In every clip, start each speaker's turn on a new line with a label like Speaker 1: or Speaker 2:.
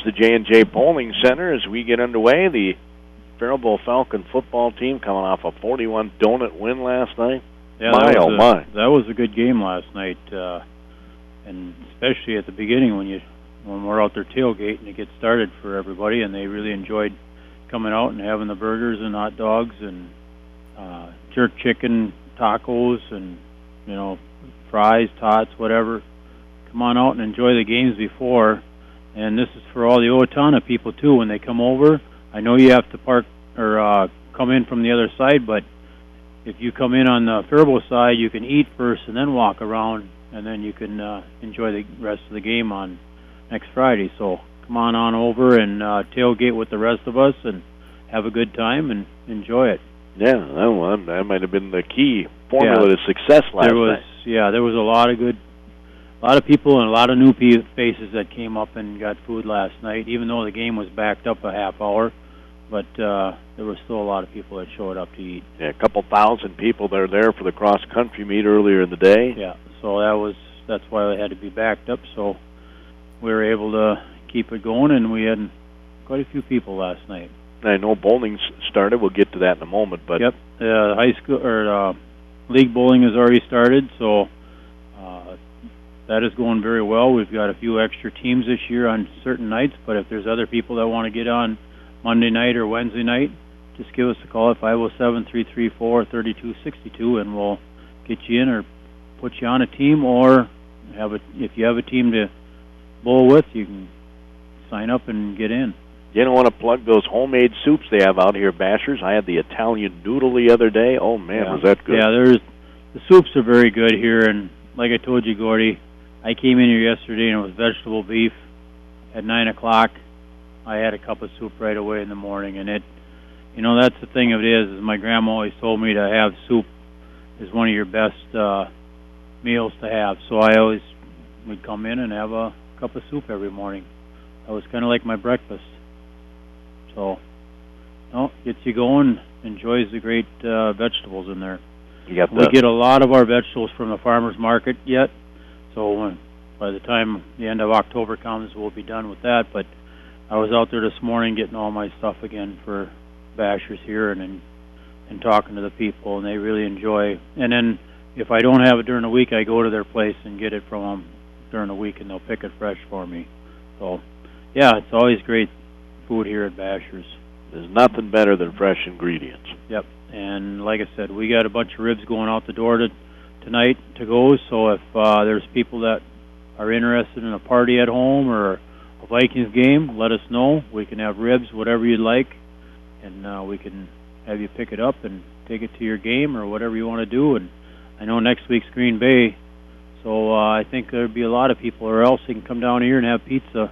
Speaker 1: the J&J Bowling Center as we get underway. The Faribault Falcon football team coming off a 41 donut win last night.
Speaker 2: Yeah,
Speaker 1: my.
Speaker 2: That was a good game last night, and especially at the beginning when we're out there tailgating to get started for everybody, and they really enjoyed coming out and having the burgers and hot dogs and jerk chicken tacos and fries, tots, whatever. Come on out and enjoy the games before. And this is for all the Owatonna people too. When they come over, I know you have to park or come in from the other side, but if you come in on the Faribault side, you can eat first and then walk around, and then you can enjoy the rest of the game on next Friday. So come on over and tailgate with the rest of us and have a good time and enjoy it.
Speaker 1: Yeah, that might have been the key formula to success last night.
Speaker 2: Yeah, there was a lot of people and a lot of new faces that came up and got food last night, even though the game was backed up a half hour. But there was still a lot of people that showed up to eat.
Speaker 1: Yeah, a couple thousand people that are there for the cross-country meet earlier in the day.
Speaker 2: Yeah, so that's why it had to be backed up. So we were able to keep it going, and we had quite a few people last night.
Speaker 1: I know bowling started. We'll get to that in a moment. But
Speaker 2: yep, high school or league bowling has already started, so that is going very well. We've got a few extra teams this year on certain nights, but if there's other people that want to get on Monday night or Wednesday night, just give us a call at 507-334-3262, and we'll get you in or put you on a team, or if you have a team to bowl with, you can sign up and get in.
Speaker 1: You don't want to plug those homemade soups they have out here at Bashers. I had the Italian noodle the other day. Oh, man, was that good.
Speaker 2: Yeah, the soups are very good here, and like I told you, Gordy, I came in here yesterday and it was vegetable beef at 9 o'clock. I had a cup of soup right away in the morning, and that's the thing of it is my grandma always told me to have soup is one of your best meals to have. So I always would come in and have a cup of soup every morning. That was kind of like my breakfast. So, gets you going, enjoys the great vegetables in there. We get a lot of our vegetables from the farmer's market yet, so by the time the end of October comes, we'll be done with that. But I was out there this morning getting all my stuff again for Bashers here and talking to the people, and they really enjoy. And then if I don't have it during the week, I go to their place and get it from them during the week, and they'll pick it fresh for me. So, yeah, it's always great food here at Bashers.
Speaker 1: There's nothing better than fresh ingredients.
Speaker 2: Yep, and like I said, we got a bunch of ribs going out the door tonight to go, so if there's people that are interested in a party at home or a Vikings game, let us know. We can have ribs, whatever you'd like, and we can have you pick it up and take it to your game or whatever you want to do. And I know next week's Green Bay, so I think there'd be a lot of people, or else you can come down here and have pizza,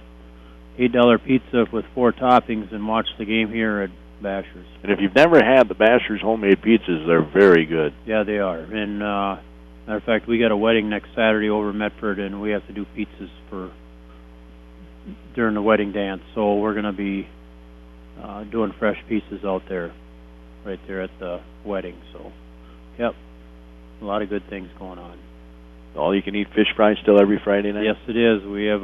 Speaker 2: $8 pizza with 4 toppings, and watch the game here at Bashers.
Speaker 1: And if you've never had the Bashers homemade pizzas, they're very good.
Speaker 2: Yeah, they are. And matter of fact, we got a wedding next Saturday over in Medford, and we have to do pizzas during the wedding dance. So we're going to be doing fresh pizzas out there, right there at the wedding. So, yep, a lot of good things going on.
Speaker 1: All you can eat fish fry still every Friday night?
Speaker 2: Yes, it is. We have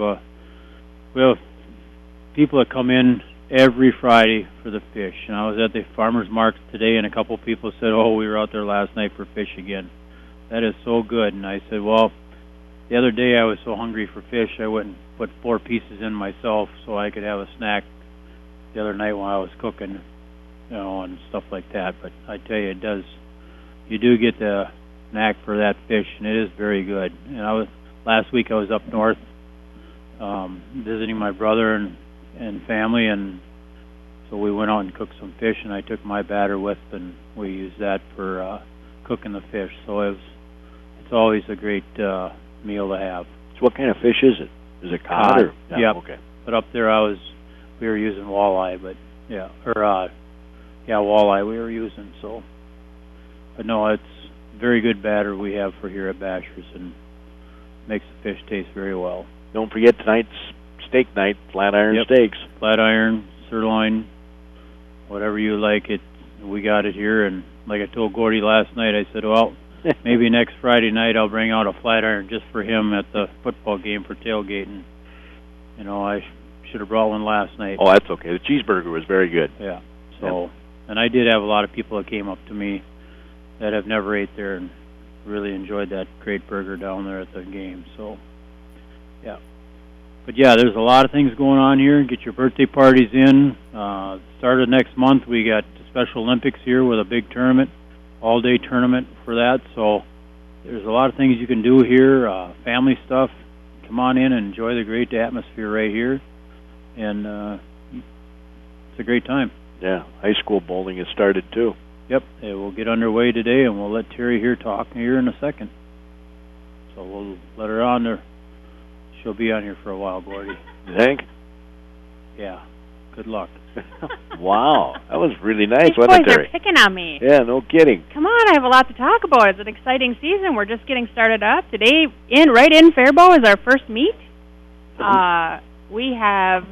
Speaker 2: people that come in every Friday for the fish. And I was at the farmer's market today, and a couple people said, "Oh, we were out there last night for fish again." That is so good. And I said, well, the other day I was so hungry for fish, I went and put 4 pieces in myself so I could have a snack the other night while I was cooking, and stuff like that. But I tell you, you do get the knack for that fish, and it is very good. And last week I was up north visiting my brother and family, and so we went out and cooked some fish, and I took my batter with, and we used that for cooking the fish. So it's always a great meal to have.
Speaker 1: So what kind of fish is it? Is it cod?
Speaker 2: Yeah.
Speaker 1: Okay.
Speaker 2: But up there we were using walleye, walleye we were using. So, but no, it's very good batter we have for here at Bashers, and makes the fish taste very well.
Speaker 1: Don't forget tonight's steak night, flat iron steaks.
Speaker 2: Flat iron, sirloin, whatever you like it. We got it here, and like I told Gordy last night, I said, well, maybe next Friday night I'll bring out a flat iron just for him at the football game for tailgating. I should have brought one last night.
Speaker 1: Oh, that's okay. The cheeseburger was very good.
Speaker 2: Yeah. So, and I did have a lot of people that came up to me that have never ate there and really enjoyed that great burger down there at the game. So, yeah. But yeah, there's a lot of things going on here. Get your birthday parties in. Start of next month, we got the Special Olympics here with a big tournament, all-day tournament for that. So there's a lot of things you can do here, family stuff. Come on in and enjoy the great atmosphere right here. And it's a great time.
Speaker 1: Yeah, high school bowling has started too.
Speaker 2: Yep, it will get underway today, and we'll let Terry here talk here in a second. So we'll let her on there. She'll be on here for a while, Gordy.
Speaker 1: You think?
Speaker 2: Yeah. Good luck.
Speaker 1: Wow, that was really nice,
Speaker 3: These
Speaker 1: wasn't it,
Speaker 3: boys
Speaker 1: Terry?
Speaker 3: are picking on me.
Speaker 1: Yeah, no kidding.
Speaker 3: Come on, I have a lot to talk about. It's an exciting season. We're just getting started up. Today, right in Faribault is our first meet. We have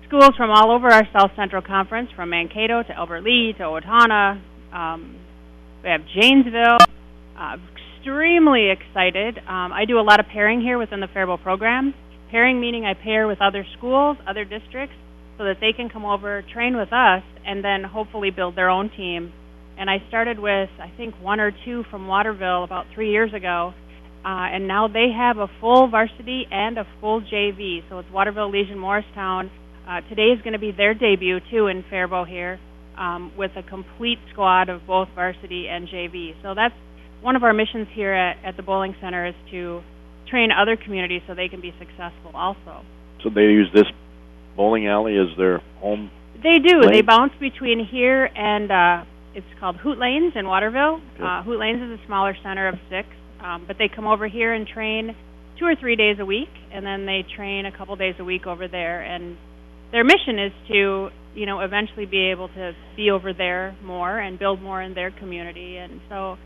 Speaker 3: schools from all over our South Central Conference, from Mankato to Albert Lee to Owatonna. We have Janesville. Extremely excited. I do a lot of pairing here within the Faribault program. Pairing meaning I pair with other schools, other districts, so that they can come over, train with us, and then hopefully build their own team. And I started with, I think, 1 or 2 from Waterville about 3 years ago, and now they have a full varsity and a full JV. So it's Waterville, Legion, Morristown. Today is going to be their debut, too, in Faribault here, with a complete squad of both varsity and JV. So that's one of our missions here at the bowling center, is to train other communities so they can be successful also.
Speaker 1: So they use this bowling alley as their home?
Speaker 3: They do.
Speaker 1: lane?
Speaker 3: They bounce between here and it's called Hoot Lanes in Waterville.
Speaker 1: Okay.
Speaker 3: Hoot Lanes is a smaller center of 6, but they come over here and train 2 or 3 days a week, and then they train a couple days a week over there. And their mission is to, eventually be able to be over there more and build more in their community. And so,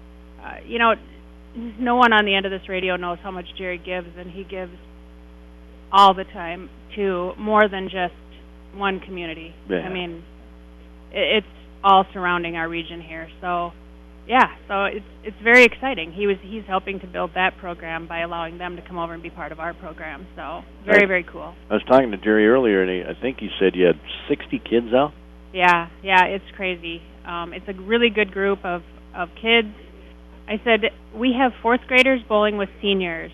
Speaker 3: no one on the end of this radio knows how much Jerry gives, and he gives all the time to more than just one community.
Speaker 1: Yeah.
Speaker 3: I mean, it's all surrounding our region here. So, yeah, so it's very exciting. He's helping to build that program by allowing them to come over and be part of our program. So, very, very cool.
Speaker 1: I was talking to Jerry earlier, and I think he said you had 60 kids out?
Speaker 3: Yeah, it's crazy. It's a really good group of kids. I said, we have 4th graders bowling with seniors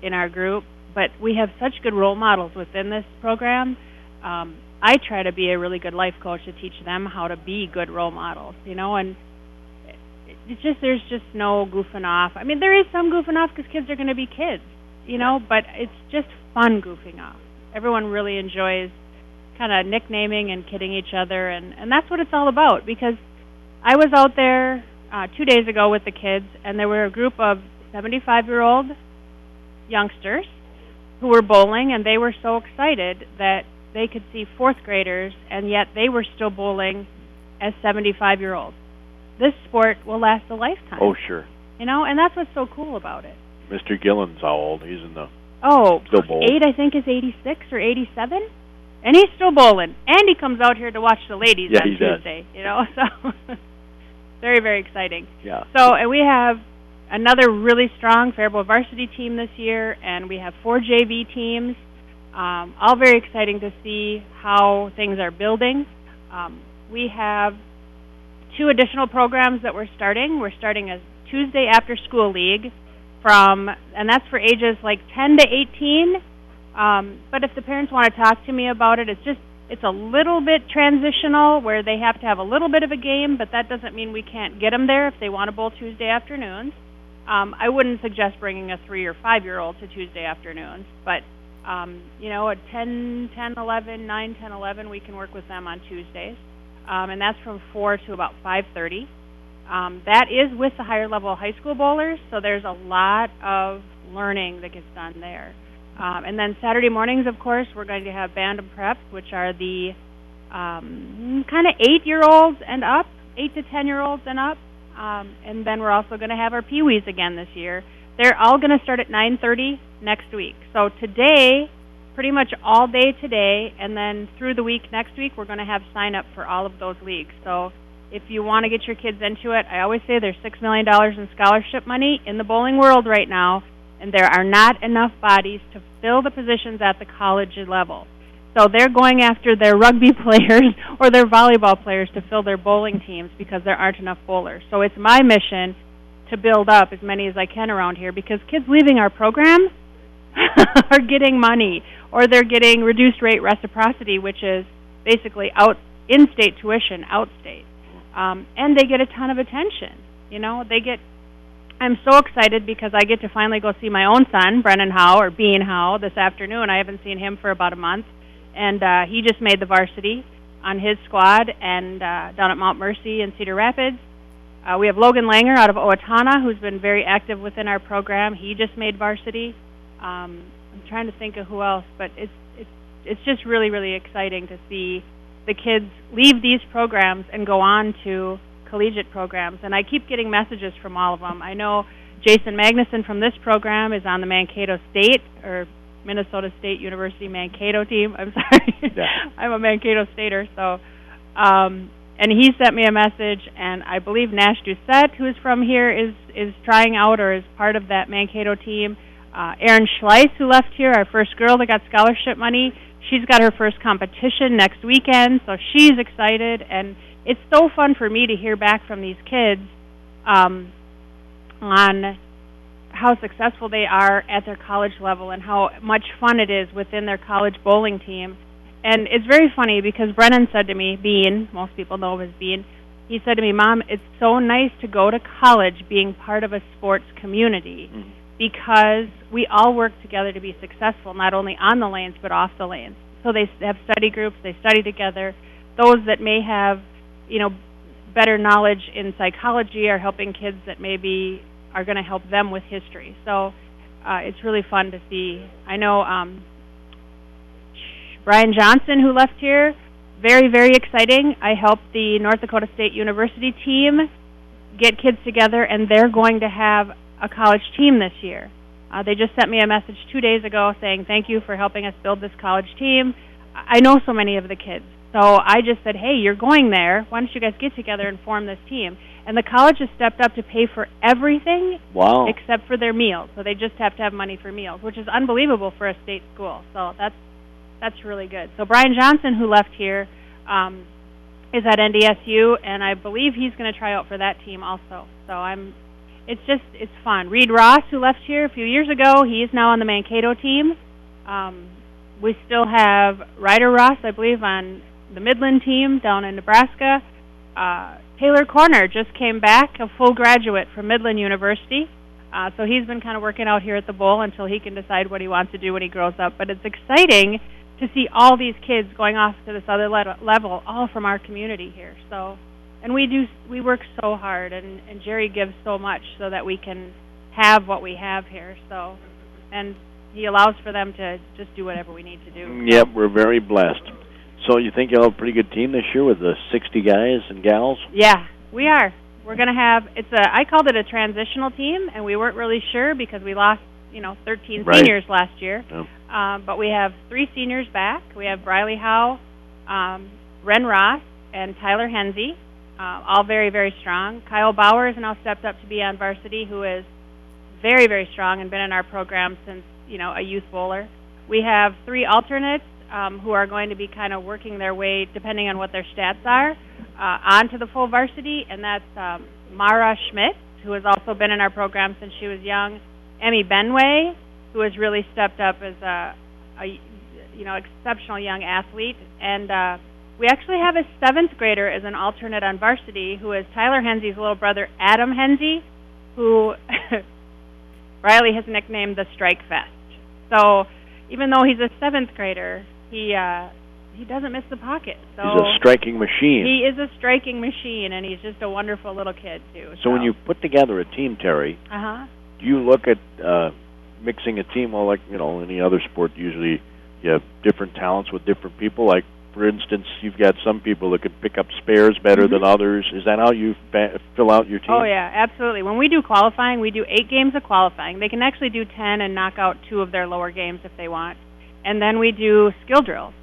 Speaker 3: in our group, but we have such good role models within this program. I try to be a really good life coach to teach them how to be good role models, and there's just no goofing off. I mean, there is some goofing off because kids are going to be kids, but it's just fun goofing off. Everyone really enjoys kind of nicknaming and kidding each other, and that's what it's all about, because I was out there 2 days ago with the kids, and there were a group of 75-year-old youngsters who were bowling, and they were so excited that they could see 4th graders, and yet they were still bowling as 75-year-olds. This sport will last a lifetime.
Speaker 1: Oh, sure.
Speaker 3: And that's what's so cool about it.
Speaker 1: Mr. Gillen's how old? He's in the...
Speaker 3: Still
Speaker 1: bowling.
Speaker 3: 8, I think, is 86 or 87, and he's still bowling. And he comes out here to watch the ladies on Tuesday, so very, very exciting.
Speaker 1: Yeah.
Speaker 3: So, and we have another really strong Faribault varsity team this year, and we have 4 JV teams. All very exciting to see how things are building. We have 2 additional programs that we're starting. We're starting a Tuesday after school league and that's for ages like 10 to 18. But if the parents want to talk to me about it, it's a little bit transitional where they have to have a little bit of a game, but that doesn't mean we can't get them there if they want to bowl Tuesday afternoons. I wouldn't suggest bringing a 3 or 5-year-old to Tuesday afternoons, but at 10, 11, 9, 10, 11, we can work with them on Tuesdays. And that's from 4 to about 5:30. That is with the higher level high school bowlers, so there's a lot of learning that gets done there. And then Saturday mornings, of course, we're going to have band and prep, which are the kind of 8-year-olds and up, 8 to 10-year-olds and up. And then we're also going to have our peewees again this year. They're all going to start at 9:30 next week. So today, pretty much all day today, and then through the week next week, we're going to have sign up for all of those leagues. So if you want to get your kids into it, I always say there's $6 million in scholarship money in the bowling world right now, and there are not enough bodies to fill the positions at the college level. So they're going after their rugby players or their volleyball players to fill their bowling teams because there aren't enough bowlers. So it's my mission to build up as many as I can around here, because kids leaving our program are getting money, or they're getting reduced rate reciprocity, which is basically in-state tuition, out-state. And they get a ton of attention. You know, I'm so excited because I get to finally go see my own son, Brennan Howe, or Bean Howe, this afternoon. I haven't seen him for about a month. And he just made the varsity on his squad and down at Mount Mercy in Cedar Rapids. We have Logan Langer out of Owatonna, who's been very active within our program. He just made varsity. I'm trying to think of who else, but it's just really, really exciting to see the kids leave these programs and go on to collegiate programs. And I keep getting messages from all of them. I know Jason Magnuson from this program is on the Mankato State, or Minnesota State University Mankato team. I'm sorry. Yeah. I'm a Mankato Stater. So, and he sent me a message, and I believe Nash Doucette, who is from here, is trying out or is part of that Mankato team. Erin Schleiss, who left here, our first girl that got scholarship money, she's got her first competition next weekend, so she's excited. And it's so fun for me to hear back from these kids on how successful they are at their college level and how much fun it is within their college bowling team. And it's very funny because Brennan said to me, Bean, most people know him as Bean, he said to me, Mom, it's so nice to go to college being part of a sports community, because we all work together to be successful, not only on the lanes but off the lanes. So they have study groups, they study together. Those that may have, better knowledge in psychology are helping kids that maybe are going to help them with history. So it's really fun to see. I know Brian Johnson, who left here, very, very exciting. I helped the North Dakota State University team get kids together, and they're going to have a college team this year. They just sent me a message 2 days ago saying, thank you for helping us build this college team. I know so many of the kids. So I just said, hey, you're going there. Why don't you guys get together and form this team? And the college has stepped up to pay for everything except for their meals. So they just have to have money for meals, which is unbelievable for a state school. So that's really good. So Brian Johnson, who left here, is at NDSU, and I believe he's going to try out for that team also. So it's fun. Reed Ross, who left here a few years ago, he is now on the Mankato team. We still have Ryder Ross, I believe, on the Midland team down in Nebraska. Taylor Corner just came back, a full graduate from Midland University. So he's been kind of working out here at the Bowl until he can decide what he wants to do when he grows up. But it's exciting to see all these kids going off to this other level, all from our community here. So, and we work so hard, and Jerry gives so much so that we can have what we have here. So, and he allows for them to just do whatever we need to do.
Speaker 1: Yep, we're very blessed. So you think you'll have a pretty good team this year with the 60 guys and gals?
Speaker 3: Yeah, we are. We're going to have, I called it a transitional team, and we weren't really sure because we lost, 13 seniors last year. Yeah. But we have 3 seniors back. We have Briley Howe, Ren Ross, and Tyler Henze, all very, very strong. Kyle Bauer has now stepped up to be on varsity, who is very, very strong and been in our program since, a youth bowler. We have 3 alternates who are going to be kind of working their way, depending on what their stats are, onto the full varsity, and that's Mara Schmidt, who has also been in our program since she was young, Emmy Benway, who has really stepped up as a exceptional young athlete, and we actually have a 7th grader as an alternate on varsity, who is Tyler Henze's little brother, Adam Henze, who Riley has nicknamed the Strike Fest. So even though he's a 7th grader, he doesn't miss the pocket. So
Speaker 1: he's a striking machine.
Speaker 3: He is a striking machine, and he's just a wonderful little kid, too.
Speaker 1: So when you put together a team, Terry, do you look at mixing a team, well, like, any other sport, usually you have different talents with different people? Like, for instance, you've got some people that could pick up spares better than others. Is that how you fill out your team?
Speaker 3: Oh, yeah, absolutely. When we do qualifying, we do 8 games of qualifying. They can actually do 10 and knock out 2 of their lower games if they want. And then we do skill drills.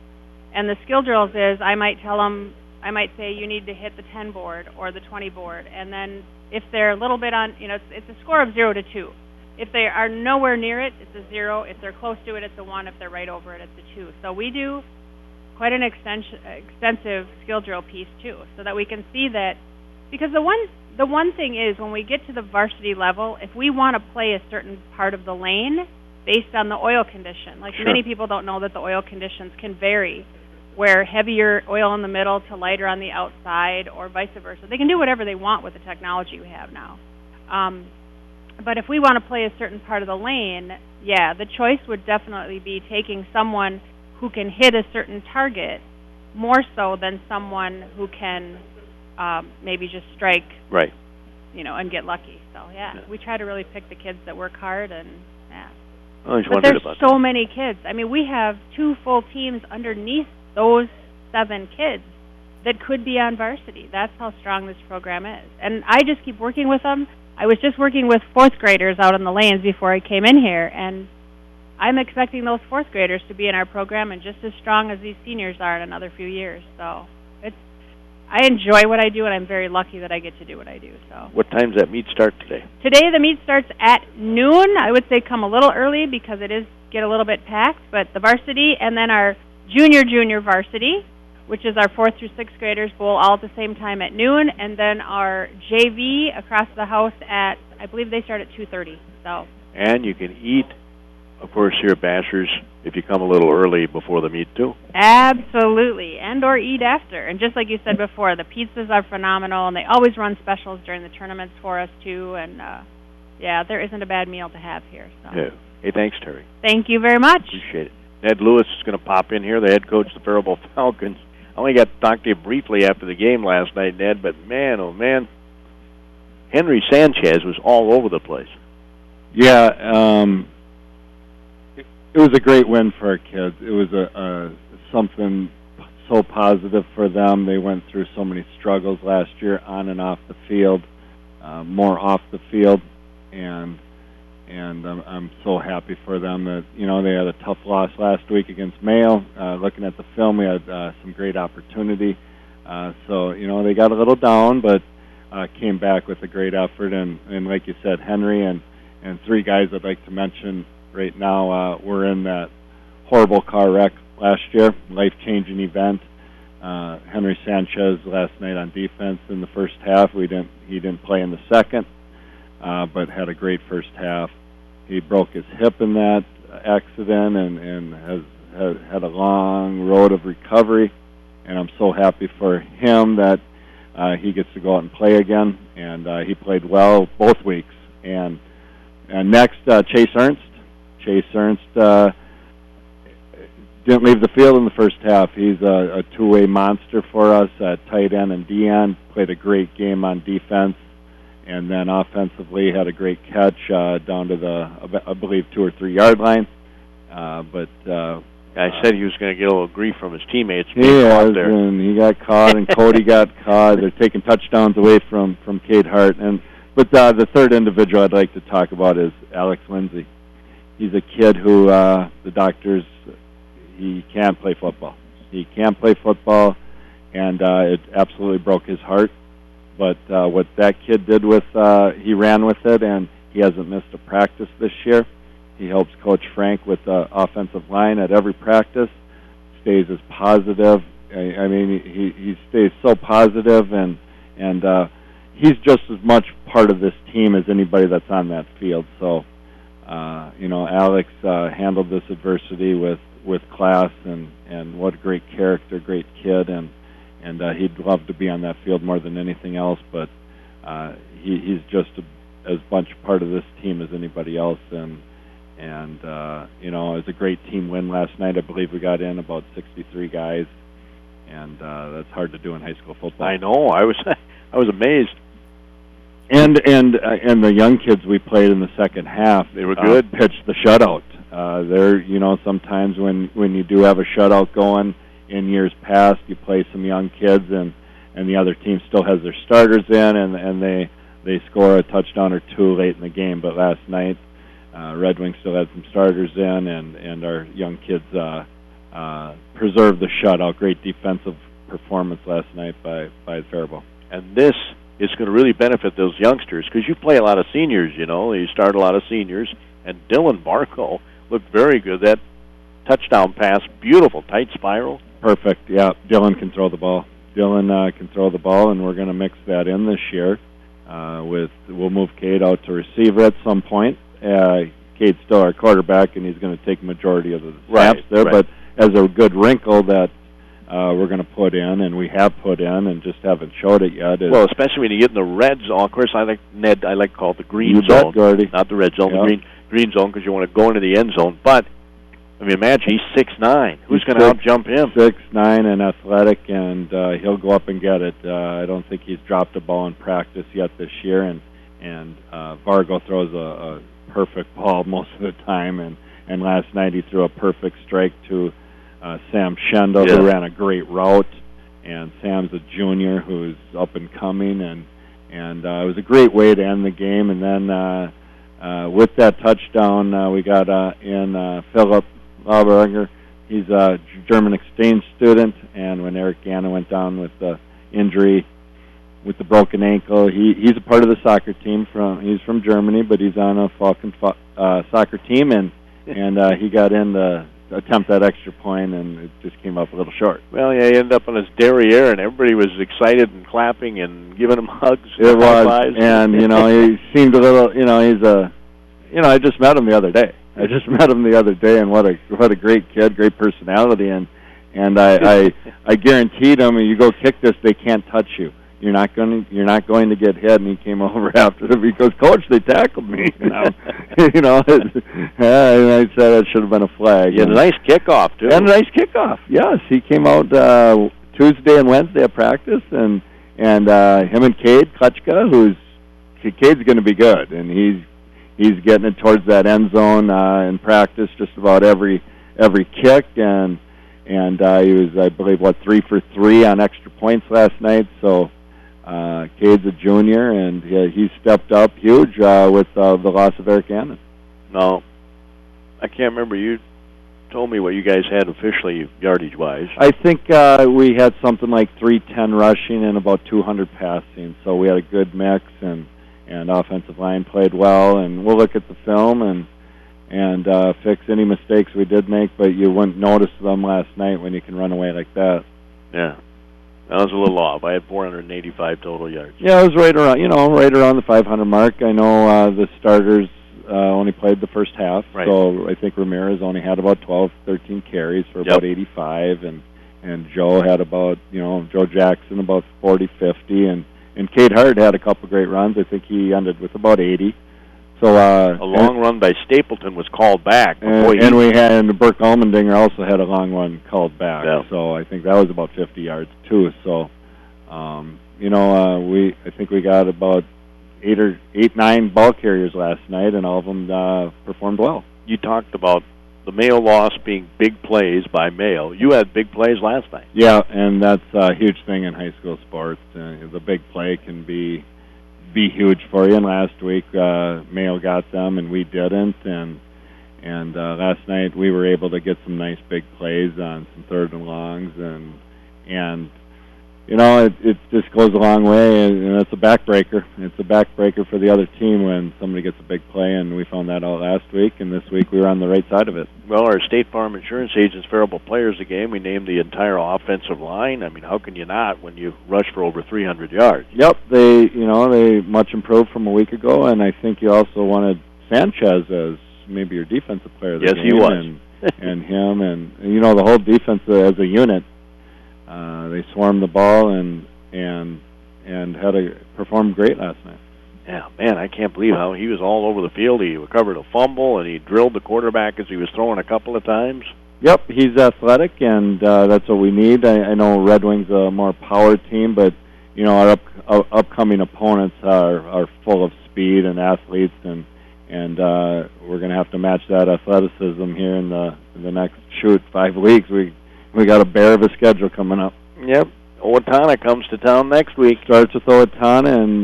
Speaker 3: And the skill drills is, I might tell them, I might say you need to hit the 10 board or the 20 board. And then if they're a little bit on, it's a score of 0 to 2. If they are nowhere near it, it's a 0. If they're close to it, it's a 1. If they're right over it, it's a 2. So we do quite an extensive skill drill piece too, so that we can see that, because the one thing is, when we get to the varsity level, if we want to play a certain part of the lane based on the oil condition, like
Speaker 1: Sure.
Speaker 3: many people don't know that the oil conditions can vary, where heavier oil in the middle to lighter on the outside, or vice versa. They can do whatever they want with the technology we have now. But if we want to play a certain part of the lane, yeah, the choice would definitely be taking someone who can hit a certain target more so than someone who can maybe just strike,
Speaker 1: right,
Speaker 3: and get lucky. So, yeah, we try to really pick the kids that work hard, and, yeah.
Speaker 1: I just
Speaker 3: but
Speaker 1: wondered
Speaker 3: there's
Speaker 1: about
Speaker 3: so
Speaker 1: that.
Speaker 3: many kids. I mean, we have 2 full teams underneath those 7 kids that could be on varsity. That's how strong this program is. And I just keep working with them. I was just working with 4th graders out on the lanes before I came in here, and I'm expecting those 4th graders to be in our program and just as strong as these seniors are in another few years. So I enjoy what I do, and I'm very lucky that I get to do what I do. So.
Speaker 1: What time's that meet start today?
Speaker 3: Today the meet starts at noon. I would say come a little early because it is get a little bit packed, but the varsity and then our junior varsity, which is our 4th through 6th graders, bowl all at the same time at noon, and then our JV across the house at, I believe they start at 2:30. So.
Speaker 1: And you can eat, of course, here at Bashers, if you come a little early before the meet, too.
Speaker 3: Absolutely, and or eat after. And just like you said before, the pizzas are phenomenal, and they always run specials during the tournaments for us, too. And, yeah, there isn't a bad meal to have here. So.
Speaker 1: Yeah. Hey, thanks, Terry.
Speaker 3: Thank you very much.
Speaker 1: Appreciate it. Ned Lewis is going to pop in here, the head coach of the Faribault Falcons. I only got to talk to you briefly after the game last night, Ned, but man, oh man, Henry Sanchez was all over the place.
Speaker 4: Yeah, it was a great win for our kids. It was something so positive for them. They went through so many struggles last year on and off the field, more off the field, and I'm so happy for them that, they had a tough loss last week against Mayo. Looking at the film, we had some great opportunity. So, they got a little down, but came back with a great effort. And like you said, Henry and 3 guys I'd like to mention right now were in that horrible car wreck last year, life-changing event. Henry Sanchez last night on defense in the first half. He didn't play in the second. But had a great first half. He broke his hip in that accident and has had a long road of recovery. And I'm so happy for him that he gets to go out and play again. And he played well both weeks. And next, Chase Ernst. Chase Ernst didn't leave the field in the first half. He's a two-way monster for us at tight end and D-end. Played a great game on defense. And then offensively had a great catch down to the, I believe, 2 or 3 yard line.
Speaker 1: I said he was going to get a little grief from his teammates.
Speaker 4: Yeah, and he got caught, and Cody got caught. They're taking touchdowns away from Cade Hart. But the third individual I'd like to talk about is Alex Lindsay. He's a kid who the doctors, he can't play football. He can't play football, and it absolutely broke his heart. But what that kid did he ran with it, and he hasn't missed a practice this year. He helps Coach Frank with the offensive line at every practice, stays as positive. I mean, he stays so positive, and he's just as much part of this team as anybody that's on that field. So, Alex handled this adversity with class, and what a great character, great kid, and he'd love to be on that field more than anything else, but he's just as much part of this team as anybody else, and it was a great team win last night. I believe we got in about 63 guys, and that's hard to do in high school football.
Speaker 1: I know. I was amazed.
Speaker 4: And the young kids we played in the second half,
Speaker 1: they were good.
Speaker 4: Pitched the shutout. Sometimes when you do have a shutout going, in years past, you play some young kids, and the other team still has their starters in, and they score a touchdown or 2 late in the game. But last night, Red Wings still had some starters in, and our young kids preserved the shutout. Great defensive performance last night by Faribault.
Speaker 1: And this is going to really benefit those youngsters, because you play a lot of seniors, you start a lot of seniors, and Dylan Barco looked very good. That touchdown pass, beautiful, tight spiral.
Speaker 4: Perfect. Yeah, Dylan can throw the ball. Dylan can throw the ball, and we're going to mix that in this year. We'll move Cade out to receiver at some point. Cade's still our quarterback, and he's going to take majority of the snaps there. Right. But as a good wrinkle that we're going to put in, and we have put in, and just haven't showed it yet.
Speaker 1: Well, especially when you get in the red zone. Of course, I like to call it the green
Speaker 4: zone,
Speaker 1: not the red zone. Yep. The green zone, because you want to go into the end zone. But I mean, imagine he's 6'9". Who's going to out-jump him? 6'9" and athletic, and he'll go up and get it. I don't think he's dropped a ball in practice yet this year, and Vargo throws a perfect ball most of the time, and last night he threw a perfect strike to Sam Shendo, who ran a great route, and Sam's a junior who's up and coming, and it was a great way to end the game. And then with that touchdown, we got in Philip Lauberger. He's a German exchange student, and when Eric Ganna went down with the injury with the broken ankle, he's a part of the soccer team. He's from Germany, but he's on a Falcon soccer team, and he got in to attempt that extra point, and it just came up a little short. Well, yeah, he ended up on his derriere, and everybody was excited and clapping and giving him hugs.
Speaker 4: It was, and he seemed a little. I just met him the other day. And what a great kid, great personality, and I guaranteed him, you go kick this, they can't touch you. You're not going to get hit. And he came over after him. He goes, Coach, they tackled me. And I said it should have been a flag.
Speaker 1: Yeah, a nice kickoff too.
Speaker 4: And a nice kickoff. Yes, he came out Tuesday and Wednesday at practice, and him and Cade Kutchka, Cade's going to be good, and he's getting it towards that end zone in practice just about every kick, and he was, I believe, 3 for 3 on extra points last night. So Cade's a junior, and he stepped up huge with the loss of Eric Gannon.
Speaker 1: No, I can't remember. You told me what you guys had officially yardage-wise.
Speaker 4: I think we had something like 310 rushing and about 200 passing. So we had a good mix, and offensive line played well. And we'll look at the film and fix any mistakes we did make, but you wouldn't notice them last night when you can run away like that.
Speaker 1: Yeah. I was a little off. I had 485 total yards.
Speaker 4: Yeah, it was right around the 500 mark. I know the starters only played the first half, so I think Ramirez only had about 12, 13 carries for about 85, and Joe had about, Joe Jackson about 40, 50, and Cade Hart had a couple great runs. I think he ended with about 80. So
Speaker 1: a long run by Stapleton was called back.
Speaker 4: And Burke Almendinger also had a long one called back. Yeah. So I think that was about 50 yards too. So I think we got about 9 ball carriers last night, and all of them performed well.
Speaker 1: You talked about the Mayo loss being big plays by Mayo. You had big plays last night.
Speaker 4: Yeah, and that's a huge thing in high school sports. The big play can be huge for you. And last week, Mayo got them, and we didn't. And last night we were able to get some nice big plays on some third and longs, and it just goes a long way, and it's a backbreaker. It's a backbreaker for the other team when somebody gets a big play, and we found that out last week, and this week we were on the right side of it.
Speaker 1: Well, our State Farm Insurance Agents Faribault Players of the Game, we named the entire offensive line. I mean, how can you not when you rush for over 300 yards?
Speaker 4: Yep, they much improved from a week ago, and I think you also wanted Sanchez as maybe your defensive player of the game.
Speaker 1: Yes, he was.
Speaker 4: and him, and the whole defense as a unit. They swarmed the ball and performed great last night.
Speaker 1: Yeah, man, I can't believe how he was all over the field. He recovered a fumble, and he drilled the quarterback as he was throwing a couple of times.
Speaker 4: Yep, he's athletic, and that's what we need. I know Red Wings a more power team, but our upcoming opponents are full of speed and athletes, and we're going to have to match that athleticism here in the next 5 weeks. We got a bear of a schedule coming up.
Speaker 1: Yep. Owatonna comes to town next week.
Speaker 4: Starts with Owatonna, and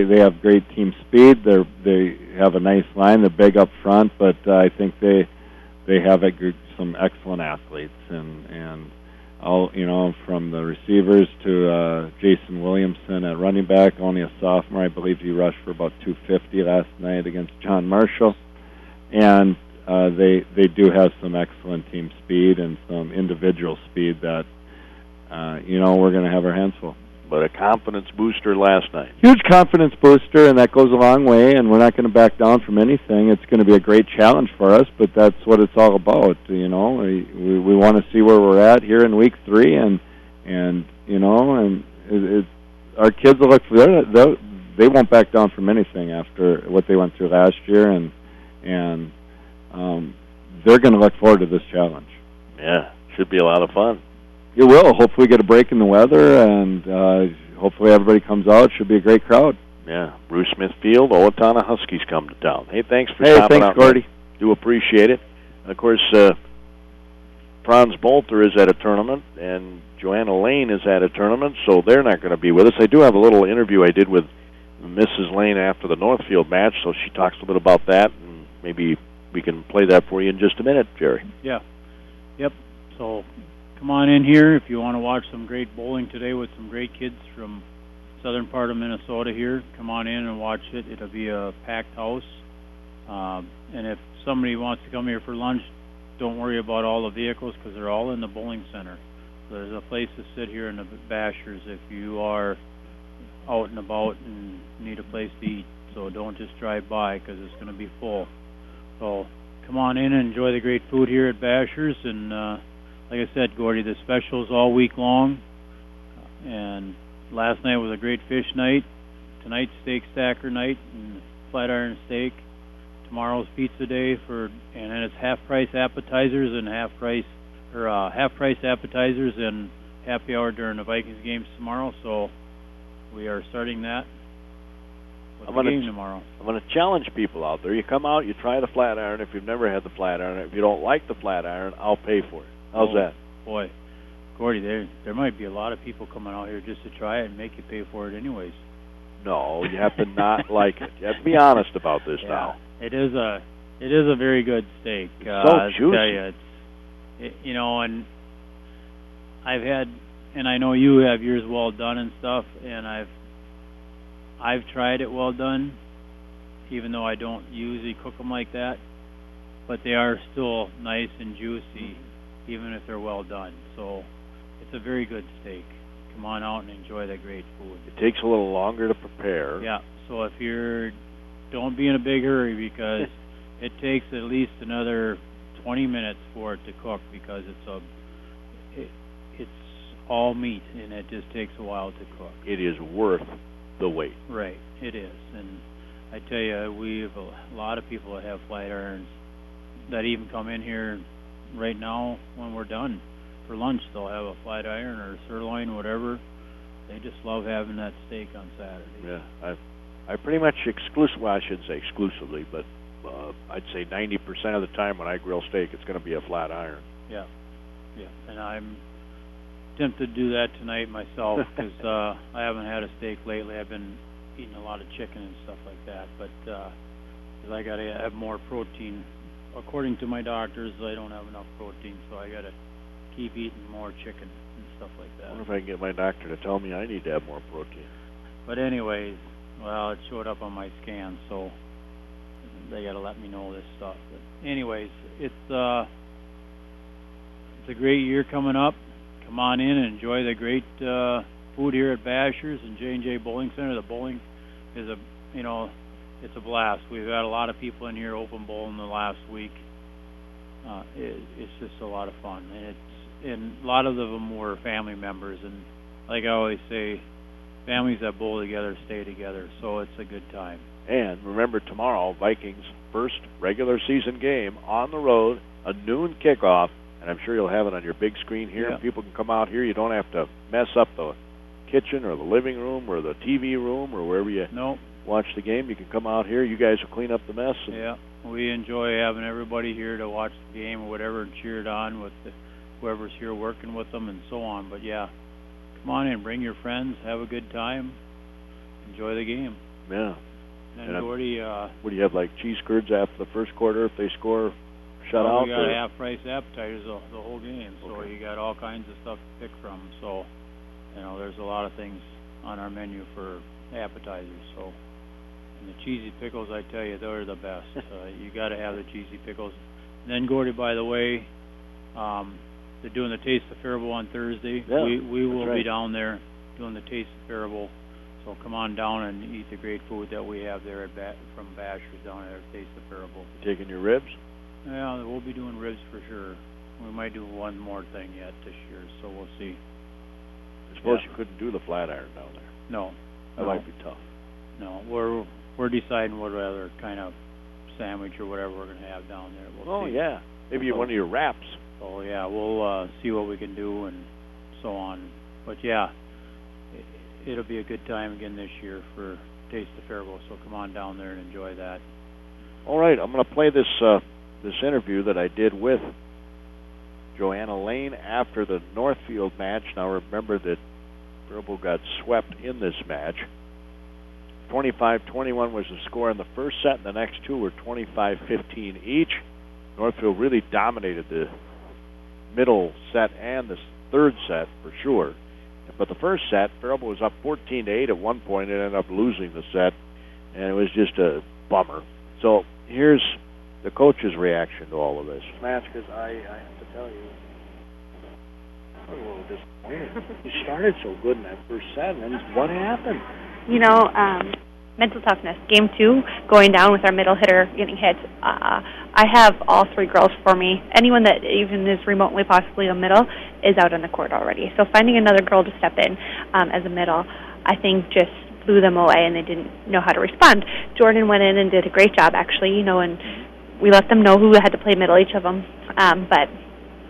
Speaker 4: they have great team speed. They have a nice line. They're big up front, but I think they have some excellent athletes, and all from the receivers to Jason Williamson at running back, only a sophomore. I believe he rushed for about 250 last night against John Marshall, and they do have some excellent team speed and some individual speed that we're going to have our hands full.
Speaker 1: But a confidence booster last night.
Speaker 4: Huge confidence booster, and that goes a long way, and we're not going to back down from anything. It's going to be a great challenge for us, but that's what it's all about. We want to see where we're at here in week 3, and our kids will look for they won't back down from anything after what they went through last year, and they're going to look forward to this challenge.
Speaker 1: Yeah, should be a lot of fun.
Speaker 4: It will. Hopefully get a break in the weather, and hopefully everybody comes out. Should be a great crowd.
Speaker 1: Yeah. Bruce Smith Field, Owatonna Huskies come to town. Hey, thanks for stopping out.
Speaker 4: Thanks, Gordy.
Speaker 1: Do appreciate it. And, of course, Franz Bolter is at a tournament, and Joanna Lane is at a tournament, so they're not going to be with us. I do have a little interview I did with Mrs. Lane after the Northfield match, so she talks a little bit about that, and maybe we can play that for you in just a minute, Jerry.
Speaker 2: Yeah. Yep. So come on in here if you want to watch some great bowling today with some great kids from southern part of Minnesota here. Come on in and watch it. It'll be a packed house. And if somebody wants to come here for lunch, don't worry about all the vehicles because they're all in the bowling center. So there's a place to sit here in the Bashers if you are out and about and need a place to eat. So don't just drive by because it's going to be full. So come on in and enjoy the great food here at Bashers. And like I said, Gordy, the specials all week long. And last night was a great fish night. Tonight's steak stacker night and flat iron steak. Tomorrow's pizza day and then it's half price appetizers and half price appetizers and happy hour during the Vikings games tomorrow. So we are starting that with the game tomorrow. I'm going to challenge people out there. You come out, you try the flat iron. If you've never had the flat iron, if you don't like the flat iron, I'll pay for it. How's that? Boy, Gordy, there might be a lot of people coming out here just to try it and make you pay for it anyways. No, you have to not like it. You have to be honest about this now. It is a very good steak. It's so juicy. I tell you, and I've had, and I know you have yours well done and stuff, and I've tried it well done, even though I don't usually cook them like that, but they are still nice and juicy, even if they're well done. So it's a very good steak. Come on out and enjoy that great food. It takes a little longer to prepare. Yeah, so if don't be in a big hurry because it takes at least another 20 minutes for it to cook because it's all meat and it just takes a while to cook. It is worth the wait. Right, it is. And I tell you, we have a lot of people that have flat irons that even come in here right now when we're done for lunch. They'll have a flat iron or a sirloin, whatever. They just love having that steak on Saturday. Yeah, I pretty much exclusively, I shouldn't say exclusively, but I'd say 90% of the time when I grill steak, it's going to be a flat iron. Yeah, and I'm tempted to do that tonight myself because I haven't had a steak lately. I've been eating a lot of chicken and stuff like that, but because I got to have more protein. According to my doctors, I don't have enough protein, so I got to keep eating more chicken and stuff like that. I wonder if I can get my doctor to tell me I need to have more protein. But anyways, well, it showed up on my scan, so they got to let me know this stuff. But anyways, it's a great year coming up. Come on in and enjoy the great food here at Bashers and J&J Bowling Center. The bowling is it's a blast. We've had a lot of people in here open bowling the last week. It's just a lot of fun, and a lot of them were family members. And like I always say, families that bowl together stay together. So it's a good time. And remember, tomorrow, Vikings' first regular season game on the road, a noon kickoff. And I'm sure you'll have it on your big screen here. Yeah. People can come out here. You don't have to mess up the kitchen or the living room or the TV room or wherever you watch the game. You can come out here. You guys will clean up the mess. Yeah, we enjoy having everybody here to watch the game or whatever and cheer it on with whoever's here working with them and so on. But, yeah, come on in. Bring your friends. Have a good time. Enjoy the game. Yeah. And Gordy, what do you have, like cheese curds after the first quarter if they score shutout? We got half-price appetizers the whole game, so you got all kinds of stuff to pick from. So, there's a lot of things on our menu for appetizers. So, and the cheesy pickles, I tell you, they're the best. You got to have the cheesy pickles. And then, Gordy, by the way, they're doing the Taste of Faribault on Thursday.
Speaker 1: Yeah,
Speaker 2: we will
Speaker 1: right.
Speaker 2: be down there doing the Taste of Faribault. So come on down and eat the great food that we have there from Basher's down at our Taste of Faribault.
Speaker 1: You taking your ribs?
Speaker 2: Yeah, we'll be doing ribs for sure. We might do one more thing yet this year, so we'll see.
Speaker 1: I suppose you couldn't do the flat iron down there.
Speaker 2: No.
Speaker 1: That might be tough.
Speaker 2: No, we're deciding what other kind of sandwich or whatever we're going to have down there. We'll see.
Speaker 1: Yeah. Maybe one of your wraps.
Speaker 2: So, yeah, we'll see what we can do and so on. But, yeah, it'll be a good time again this year for Taste of Faribault, so come on down there and enjoy that.
Speaker 1: All right, I'm going to play this interview that I did with Joanna Lane after the Northfield match. Now, remember that Faribault got swept in this match. 25-21 was the score in the first set, and the next two were 25-15 each. Northfield really dominated the middle set and the third set for sure. But the first set, Faribault was up 14-8 at one point and ended up losing the set, and it was just a bummer. So here's the coach's reaction to all of this match, because I have to tell you, I was a little disappointed. You started so good in that first set, and then what happened?
Speaker 5: You know, mental toughness. Game 2, going down with our middle hitter getting hit. I have all three girls for me. Anyone that even is remotely possibly a middle is out on the court already. So finding another girl to step in as a middle, I think just blew them away, and they didn't know how to respond. Jordan went in and did a great job, actually, you know, and we let them know who had to play middle, each of them. But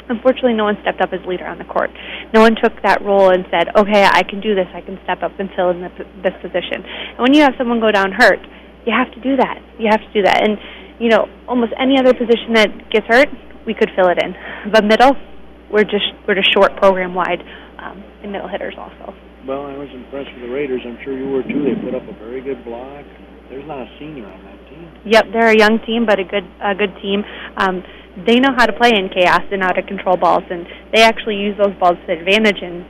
Speaker 5: unfortunately, no one stepped up as leader on the court. No one took that role and said, okay, I can do this. I can step up and fill in this position. And when you have someone go down hurt, you have to do that. You have to do that. And, you know, almost any other position that gets hurt, we could fill it in. But middle, we're just short program-wide in middle hitters also.
Speaker 1: Well, I was impressed with the Raiders. I'm sure you were, too. They put up a very good block. There's not a senior on that team.
Speaker 5: Yep, they're a young team, but a good team. They know how to play in chaos and how to control balls, and they actually use those balls to advantage and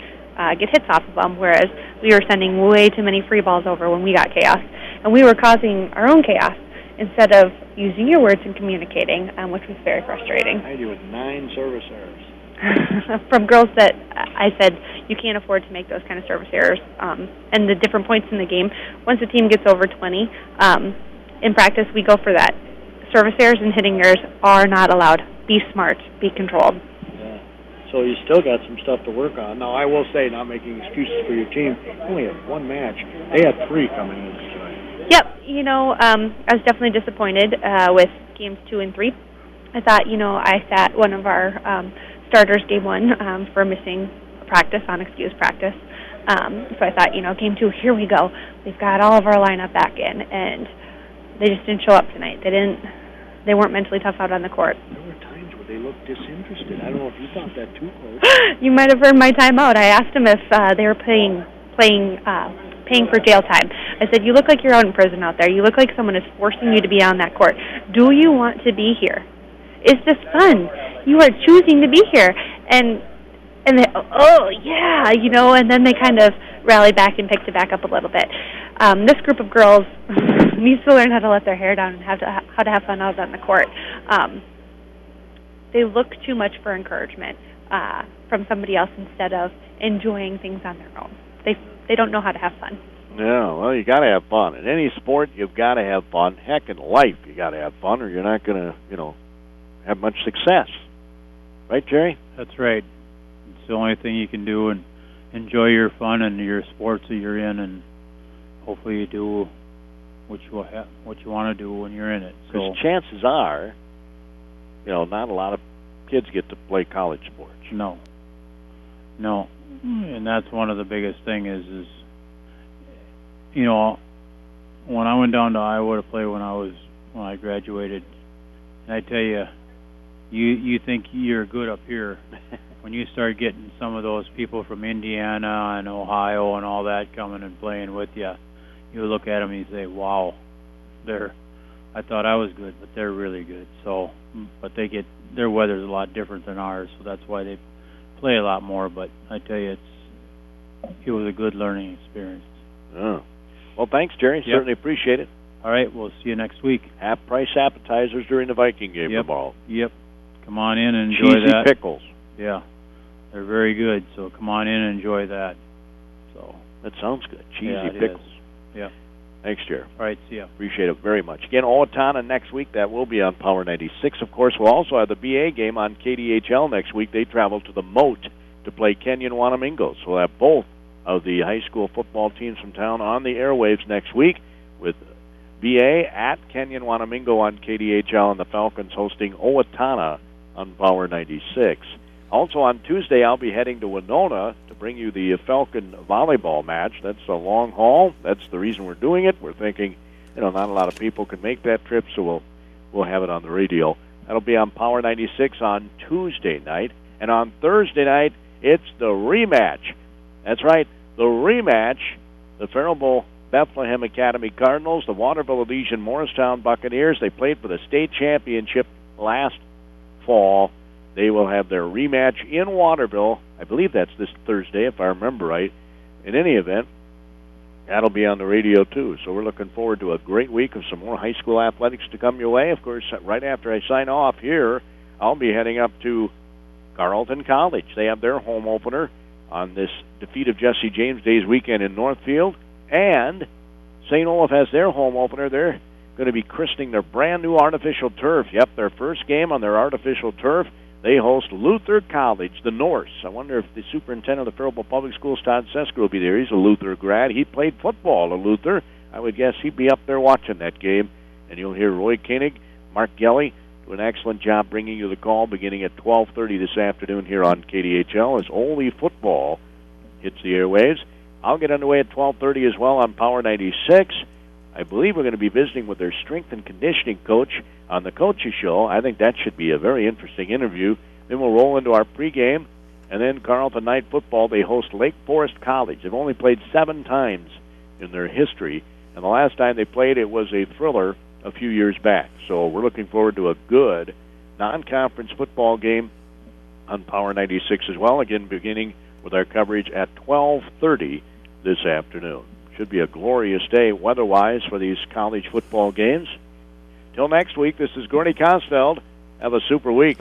Speaker 5: get hits off of them, whereas we were sending way too many free balls over when we got chaos. And we were causing our own chaos instead of using your words and communicating, which was very frustrating.
Speaker 1: I do with 9 service errors.
Speaker 5: From girls that I said, you can't afford to make those kind of service errors. And the different points in the game, once a team gets over 20, in practice we go for that. Service errors and hitting errors are not allowed. Be smart. Be controlled.
Speaker 1: Yeah. So you still got some stuff to work on. Now, I will say, not making excuses for your team, only had one match. They had 3 coming in tonight.
Speaker 5: Yep. You know, I was definitely disappointed with games 2 and 3. I thought, you know, I sat one of our starters game 1 for missing practice, unexcused practice. So I thought, you know, game 2, here we go. We've got all of our lineup back in, and they just didn't show up tonight. They weren't mentally tough out on the court.
Speaker 1: There were times where they looked disinterested. I don't know if you thought that too, Coach.
Speaker 5: You might have heard my timeout. I asked them if they were paying for jail time. I said, you look like you're out in prison out there. You look like someone is forcing you to be on that court. Do you want to be here? Is this fun? You are choosing to be here. And they, oh, yeah, you know, and then they kind of rallied back and picked it back up a little bit. This group of girls needs to learn how to let their hair down and how to have fun out on the court. They look too much for encouragement from somebody else instead of enjoying things on their own. They don't know how to have fun.
Speaker 1: Yeah, well, you got to have fun. In any sport, you've got to have fun. Heck, in life, you got to have fun, or you're not going to, you know, have much success. Right, Jerry?
Speaker 2: That's right. It's the only thing you can do, and enjoy your fun and your sports that you're in, and hopefully you do what you want to do when you're in it.
Speaker 1: Because chances are, you know, not a lot of kids get to play college sports.
Speaker 2: No. And that's one of the biggest thing is you know, when I went down to Iowa to play when I graduated, and I tell you, you think you're good up here. When you start getting some of those people from Indiana and Ohio and all that coming and playing with you, you look at them and you say, wow, I thought I was good, but they're really good. So, but their weather's a lot different than ours, so that's why they play a lot more. But I tell you, it was a good learning experience.
Speaker 1: Oh. Well, thanks, Jerry. Yep. Certainly appreciate it.
Speaker 2: All right, we'll see you next week.
Speaker 1: Half-price appetizers during the Viking game tomorrow.
Speaker 2: Yep. come on in and enjoy
Speaker 1: Cheesy
Speaker 2: that.
Speaker 1: pickles.
Speaker 2: Yeah, they're very good. So come on in and enjoy that. So
Speaker 1: that sounds good. Cheesy pickles.
Speaker 2: Yeah.
Speaker 1: Thanks, Jerry.
Speaker 2: All right, see ya.
Speaker 1: Appreciate it very much. Again, Owatonna next week. That will be on Power 96. Of course, we'll also have the BA game on KDHL next week. They travel to the Moat to play Kenyon-Wanamingo. So we'll have both of the high school football teams from town on the airwaves next week, with BA at Kenyon-Wanamingo on KDHL and the Falcons hosting Owatonna on Power 96. Also on Tuesday, I'll be heading to Winona to bring you the Falcon volleyball match. That's a long haul. That's the reason we're doing it. We're thinking, not a lot of people can make that trip, so we'll have it on the radio. That'll be on Power 96 on Tuesday night. And on Thursday night, it's the rematch. That's right, the rematch. The Faribault Bethlehem Academy Cardinals, the Waterville Elysian Morristown Buccaneers. They played for the state championship last fall. They will have their rematch in Waterville. I believe that's this Thursday, if I remember right. In any event, that'll be on the radio, too. So we're looking forward to a great week of some more high school athletics to come your way. Of course, right after I sign off here, I'll be heading up to Carleton College. They have their home opener on this defeat of Jesse James Day's weekend in Northfield. And St. Olaf has their home opener. They're going to be christening their brand-new artificial turf. Yep, their first game on their artificial turf. They host Luther College, the Norse. I wonder if the superintendent of the Faribault Public Schools, Todd Sesker, will be there. He's a Luther grad. He played football at Luther. I would guess he'd be up there watching that game. And you'll hear Roy Koenig, Mark Gelly, do an excellent job bringing you the call beginning at 12:30 this afternoon here on KDHL as Ole football hits the airwaves. I'll get underway at 12:30 as well on Power 96. I believe we're going to be visiting with their strength and conditioning coach on the Coaches Show. I think that should be a very interesting interview. Then we'll roll into our pregame, and then Carleton Night Football. They host Lake Forest College. They've only played 7 times in their history, and the last time they played, it was a thriller a few years back. So we're looking forward to a good non-conference football game on Power 96 as well, again beginning with our coverage at 12:30 this afternoon. Should be a glorious day weather-wise for these college football games. Till next week, this is Gordie Kosfeld. Have a super week.